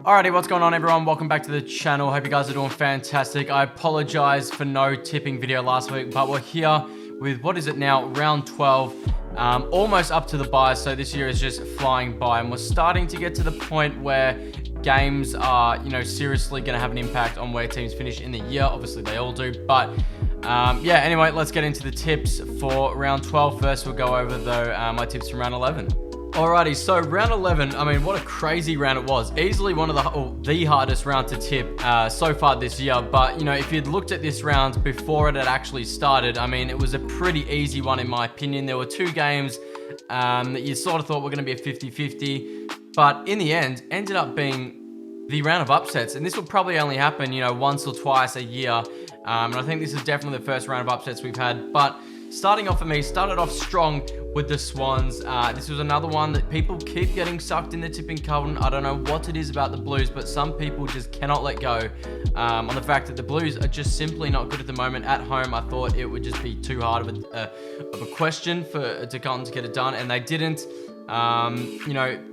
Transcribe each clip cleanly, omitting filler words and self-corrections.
Alrighty, what's going on everyone? Welcome back to the channel. Hope you guys are doing fantastic. I apologize for no tipping video last week, but we're here with, what is it now, round 12. Almost up to the bye, so this year is just flying by, and we're starting to get to the point where games are, seriously going to have an impact on where teams finish in the year. Obviously, they all do, but yeah, anyway, let's get into the tips for round 12 first. We'll go over, though, my tips from round 11. Alrighty, so round 11, I mean, what a crazy round it was. Easily one of the hardest round to tip so far this year. But, if you'd looked at this round before it had actually started, I mean, it was a pretty easy one in my opinion. There were two games that you sort of thought were going to be a 50-50. But in the end, ended up being the round of upsets. And this will probably only happen, once or twice a year. And I think this is definitely the first round of upsets we've had. But starting off for me, started off strong with the Swans. This was another one that people keep getting sucked in the tipping Carlton. I don't know what it is about the Blues, but some people just cannot let go on the fact that the Blues are just simply not good at the moment. At home, I thought it would just be too hard of a question for Carlton to get it done, and they didn't.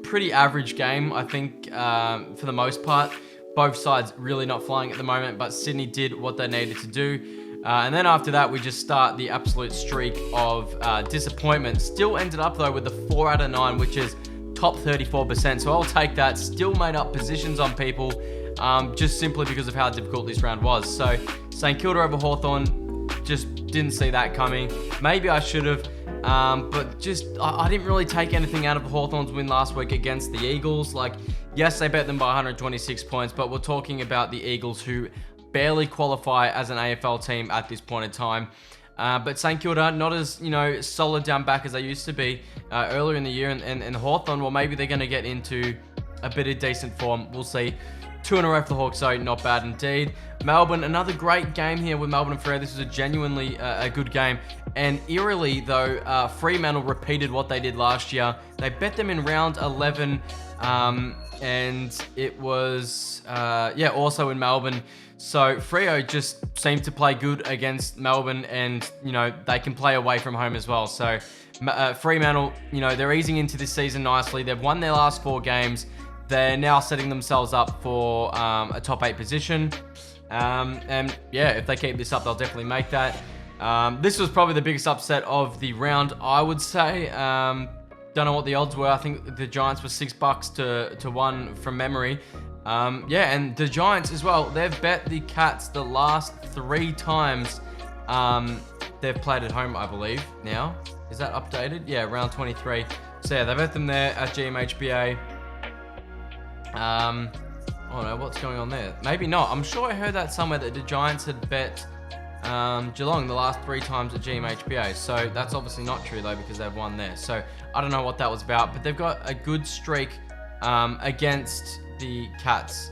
Pretty average game, I think, for the most part. Both sides really not flying at the moment, but Sydney did what they needed to do. And then after that, we just start the absolute streak of disappointment. Still ended up, though, with the 4 out of 9, which is top 34%. So I'll take that. Still made up positions on people, just simply because of how difficult this round was. So St Kilda over Hawthorn, just didn't see that coming. Maybe I should have, but just I didn't really take anything out of Hawthorn's win last week against the Eagles. Like, yes, they bet them by 126 points, but we're talking about the Eagles, who barely qualify as an AFL team at this point in time. But St Kilda, not as, solid down back as they used to be earlier in the year. And Hawthorn, well, maybe they're going to get into a bit of decent form. We'll see. 2 in a row for the Hawks, so not bad indeed. Melbourne, another great game here with Melbourne and Freo. This was a genuinely a good game. And eerily, though, Fremantle repeated what they did last year. They bet them in round 11, and it was, also in Melbourne. So Freo just seemed to play good against Melbourne, and, they can play away from home as well. So Fremantle, they're easing into this season nicely. They've won their last 4 games. They're now setting themselves up for a top 8 position. And yeah, if they keep this up, they'll definitely make that. This was probably the biggest upset of the round, I would say. Don't know what the odds were. I think the Giants were $6 to 1 from memory. And the Giants as well, they've bet the Cats the last 3 times they've played at home, I believe. Now, is that updated? Yeah, round 23. So yeah, they bet them there at GMHBA. Oh no, what's going on there? Maybe not. I'm sure I heard that somewhere that the Giants had bet Geelong the last 3 times at GMHBA. So that's obviously not true though, because they've won there. So I don't know what that was about, but they've got a good streak against the Cats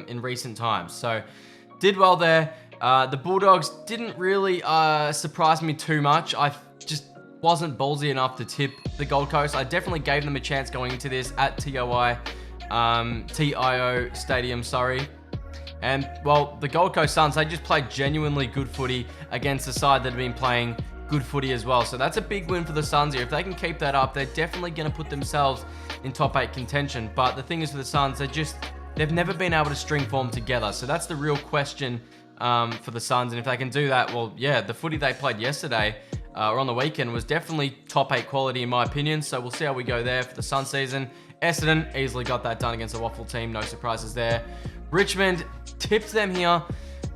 in recent times. So did well there. The Bulldogs didn't really surprise me too much. I just wasn't ballsy enough to tip the Gold Coast. I definitely gave them a chance going into this at TIO Stadium, sorry. And, well, the Gold Coast Suns, they just played genuinely good footy against a side that had been playing good footy as well. So that's a big win for the Suns here. If they can keep that up, they're definitely going to put themselves in top 8 contention. But the thing is for the Suns, they've never been able to string form together. So that's the real question for the Suns. And if they can do that, well, yeah, the footy they played yesterday or on the weekend was definitely top 8 quality in my opinion. So we'll see how we go there for the Sun season. Essendon easily got that done against a Waffle team. No surprises there. Richmond tipped them here.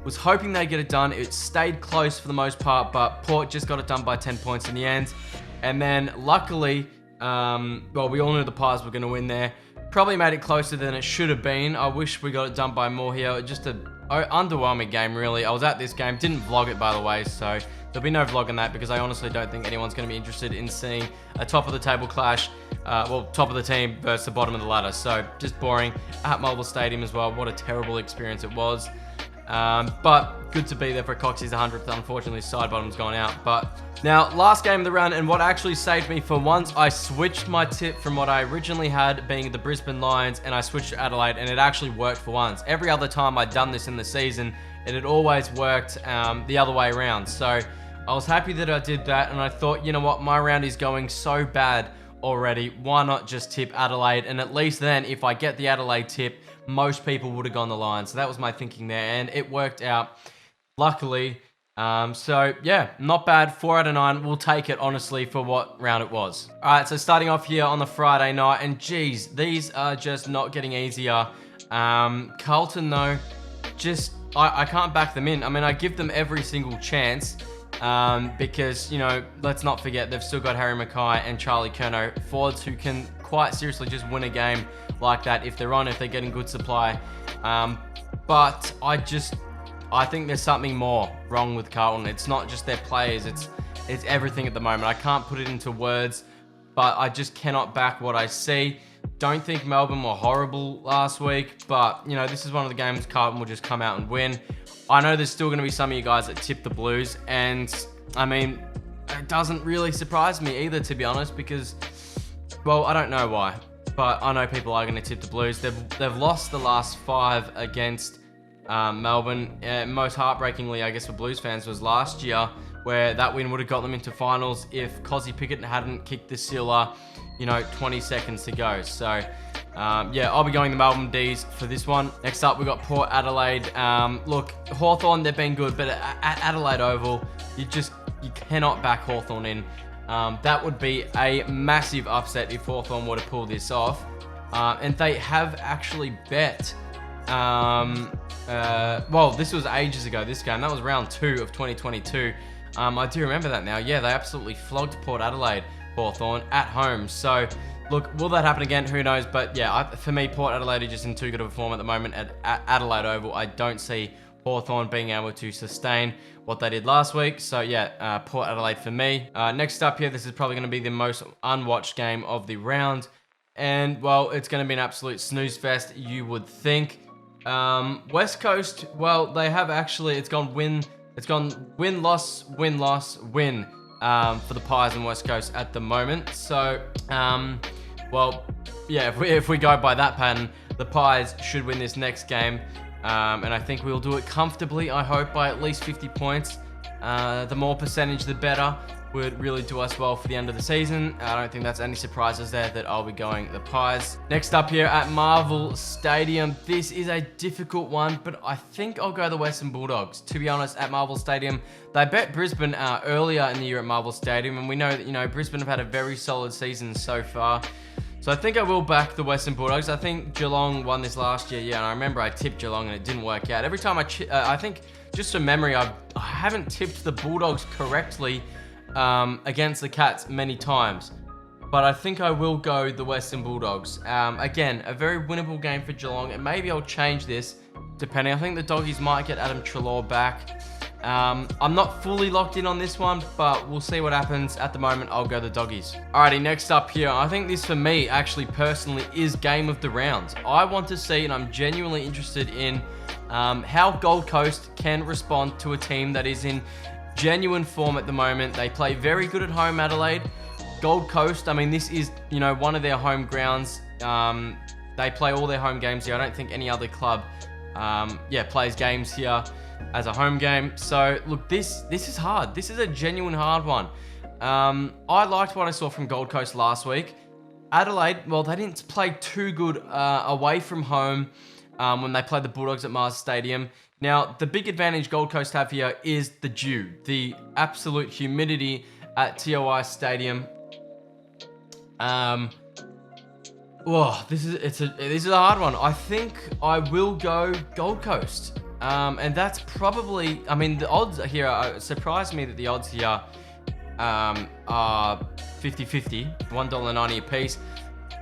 Was hoping they'd get it done. It stayed close for the most part, but Port just got it done by 10 points in the end. And then luckily, we all knew the Pies were going to win there. Probably made it closer than it should have been. I wish we got it done by more here. Just an underwhelming game, really. I was at this game. Didn't vlog it, by the way, so there'll be no vlog on that because I honestly don't think anyone's going to be interested in seeing a top-of-the-table clash. Top of the team versus the bottom of the ladder. So just boring. At Marvel Stadium as well. What a terrible experience it was. But good to be there for Coxie's 100th. Unfortunately, side bottom's gone out. But now, last game of the round, and what actually saved me for once, I switched my tip from what I originally had, being the Brisbane Lions, and I switched to Adelaide, and it actually worked for once. Every other time I'd done this in the season, it had always worked the other way around. So I was happy that I did that, and I thought, you know what, my round is going so bad already, why not just tip Adelaide? And at least then, if I get the Adelaide tip, most people would have gone the Lions. So that was my thinking there, and it worked out, luckily. So yeah, not bad. 4 out of 9. We'll take it, honestly, for what round it was. All right, so starting off here on the Friday night, and geez, these are just not getting easier. Carlton, though, just I can't back them in. I mean, I give them every single chance. Because, you know, let's not forget, they've still got Harry Mackay and Charlie Curnow, forwards who can quite seriously just win a game like that if they're on, if they're getting good supply. But I think there's something more wrong with Carlton. It's not just their players, it's everything at the moment. I can't put it into words, but I just cannot back what I see. Don't think Melbourne were horrible last week, but, you know, this is one of the games Carlton will just come out and win. I know there's still going to be some of you guys that tip the Blues, and, I mean, it doesn't really surprise me either, to be honest, because, well, I don't know why, but I know people are going to tip the Blues. They've lost the last 5 against Melbourne. Most heartbreakingly, I guess, for Blues fans was last year, where that win would have got them into finals if Cozzy Pickett hadn't kicked the sealer, you know, 20 seconds to go. So, yeah, I'll be going the Melbourne D's for this one. Next up, we've got Port Adelaide. Look, Hawthorn, they've been good, but at Adelaide Oval, you cannot back Hawthorn in. That would be a massive upset if Hawthorn were to pull this off. And they have actually bet. Well, this was ages ago, this game. That was round 2 of 2022. I do remember that now. Yeah, they absolutely flogged Port Adelaide, Hawthorn, at home. So, look, will that happen again? Who knows? But yeah, for me, Port Adelaide are just in too good of a form at the moment at Adelaide Oval. I don't see Hawthorn being able to sustain what they did last week. So yeah, Port Adelaide for me. Next up here, this is probably going to be the most unwatched game of the round. And, well, it's going to be an absolute snooze fest, you would think. West Coast, well, they have actually, it's gone win, loss, win, loss, win, for the Pies and West Coast at the moment. So, well, yeah, if we go by that pattern, the Pies should win this next game. And I think we'll do it comfortably, I hope, by at least 50 points. The more percentage, the better. Would really do us well for the end of the season. I don't think that's any surprises there that I'll be going the Pies. Next up here at Marvel Stadium. This is a difficult one, but I think I'll go the Western Bulldogs. To be honest, at Marvel Stadium, they bet Brisbane earlier in the year at Marvel Stadium, and we know that, you know, Brisbane have had a very solid season so far. So I think I will back the Western Bulldogs. I think Geelong won this last year, yeah, and I remember I tipped Geelong and it didn't work out. Every time I think, just from memory, I haven't tipped the Bulldogs correctly against the Cats many times, but I think I will go the Western Bulldogs. Again, a very winnable game for Geelong, and maybe I'll change this depending. I think the Doggies might get Adam Treloar back. I'm not fully locked in on this one, but we'll see what happens. At the moment, I'll go the Doggies. Alrighty, next up here, I think this for me, actually personally, is game of the round. I want to see, and I'm genuinely interested in how Gold Coast can respond to a team that is in genuine form at the moment. They play very good at home, Adelaide. Gold Coast, I mean, this is, you know, one of their home grounds. They play all their home games here. I don't think any other club, plays games here as a home game. So, look, this is hard. This is a genuine hard one. I liked what I saw from Gold Coast last week. Adelaide, well, they didn't play too good away from home when they played the Bulldogs at Mars Stadium. Now, the big advantage Gold Coast have here is the dew, the absolute humidity at TOI Stadium. This is a hard one. I think I will go Gold Coast, and that's probably, I mean, the odds here surprised me that the odds here are 50-50, $1.90 a piece.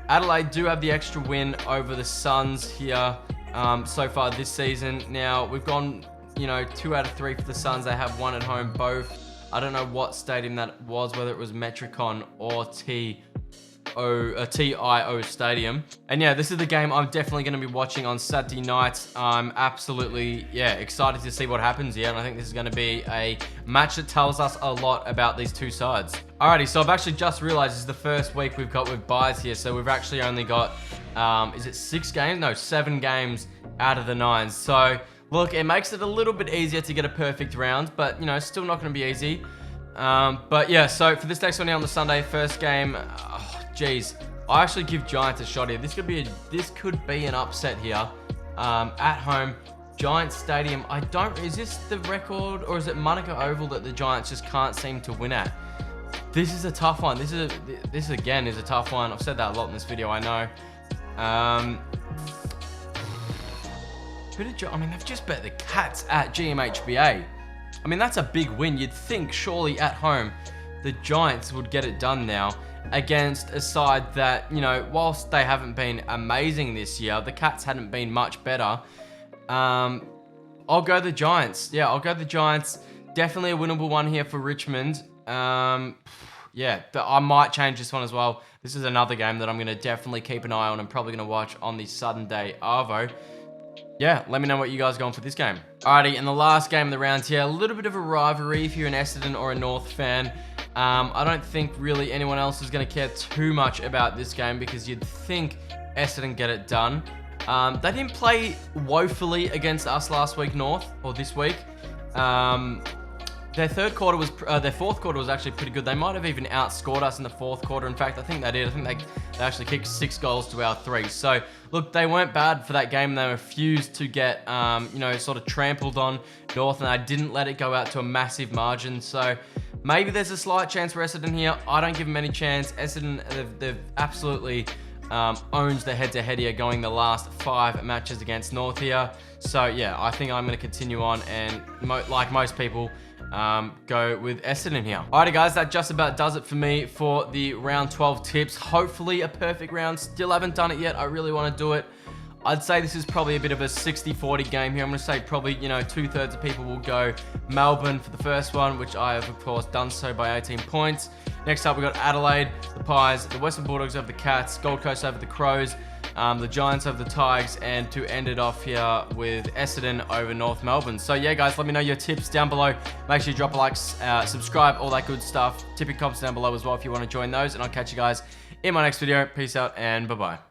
Adelaide do have the extra win over the Suns here. So far this season. Now, we've gone, 2 out of 3 for the Suns. They have one at home, both. I don't know what stadium that was, whether it was Metricon or TIO Stadium. And yeah, this is the game I'm definitely going to be watching on Saturday nights. I'm absolutely, excited to see what happens here. And I think this is going to be a match that tells us a lot about these two sides. Alrighty, so I've actually just realized this is the first week we've got with buys here. So we've actually only got, is it 6 games? No, 7 games out of the 9. So look, it makes it a little bit easier to get a perfect round, but still not going to be easy. But yeah, so for this next one here on the Sunday, first game, I actually give Giants a shot here. This could be an upset here. at home. Giants Stadium. Is this the record, or is it Monaco Oval that the Giants just can't seem to win at? This is a tough one. This again is a tough one. I've said that a lot in this video, I know. I mean, they've just bet the Cats at GMHBA. I mean, that's a big win. You'd think surely at home the Giants would get it done now against a side that, you know, whilst they haven't been amazing this year, the Cats hadn't been much better. I'll go the Giants. Yeah, I'll go the Giants. Definitely a winnable one here for Richmond. Yeah, I might change this one as well. This is another game that I'm going to definitely keep an eye on and probably going to watch on the Sunday Arvo. Yeah, let me know what you guys are going for this game. Alrighty, in the last game of the round here, a little bit of a rivalry if you're an Essendon or a North fan. I don't think really anyone else is going to care too much about this game because you'd think Essendon get it done. They didn't play woefully against us last week, North, or this week. Their fourth quarter was actually pretty good. They might have even outscored us in the fourth quarter. In fact, I think they did. I think they actually kicked 6 goals to our 3. So, look, they weren't bad for that game. They refused to get, you know, sort of trampled on North, and they didn't let it go out to a massive margin. So, maybe there's a slight chance for Essendon here. I don't give them any chance. Essendon, they've absolutely owns the head-to-head here, going the last 5 matches against North here. So, yeah, I think I'm going to continue on and, like most people, go with Essendon here. Alrighty guys, that just about does it for me for the round 12 tips. Hopefully a perfect round. Still haven't done it yet. I really want to do it. I'd say this is probably a bit of a 60-40 game here. I'm going to say probably, you know, 2/3 of people will go Melbourne for the first one, which I have, of course, done so by 18 points. Next up, we've got Adelaide, the Pies, the Western Bulldogs over the Cats, Gold Coast over the Crows, the Giants over the Tigers, and to end it off here with Essendon over North Melbourne. So yeah, guys, let me know your tips down below. Make sure you drop a like, subscribe, all that good stuff. Tipping comments down below as well if you want to join those, and I'll catch you guys in my next video. Peace out and bye-bye.